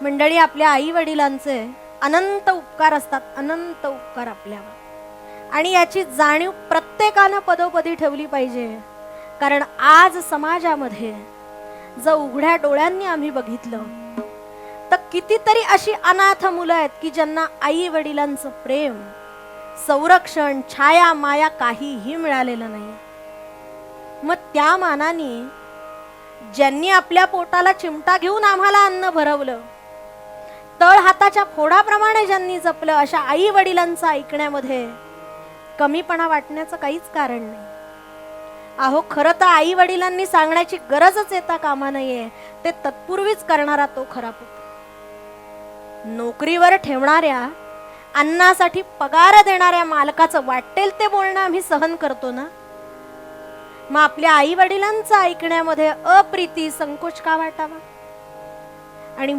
मंडळी, आपल्या आई वडिलांचे अनंत उपकार असतात, अनंत उपकार आपल्यावर, आणि याची जाणीव प्रत्येकानं पदोपदी ठेवली पाहिजे. कारण आज समाजामध्ये जर उघड्या डोळ्यांनी आम्ही बघितलं तर कितीतरी अशी अनाथ मुलं आहेत की ज्यांना आई वडिलांचं प्रेम, संरक्षण, छाया, माया काहीही मिळालेलं नाही. मग त्या मानाने ज्यांनी आपल्या पोटाला चिमटा घेऊन आम्हाला अन्न भरवलं, तळ हाताच्या फोडाप्रमाणे ज्यांनी जपलं, अशा आई वडिलांचं ऐकण्यामध्ये कमीपणा वाटण्याचं काहीच कारण नाही. अहो, खरं तर आई वडिलांनी सांगण्याची गरजच येता कामा नये. ते तत्पूर्वीच करणारा तो खरा पुत्र. नोकरीवर ठेवणाऱ्या, अन्नासाठी पगार देणाऱ्या मालकाचं वाटेल ते बोलणं आम्ही सहन करतो ना, मग आपल्या आई वडिलांचं ऐकण्यामध्ये अप्रीती, संकोच का वाटावा?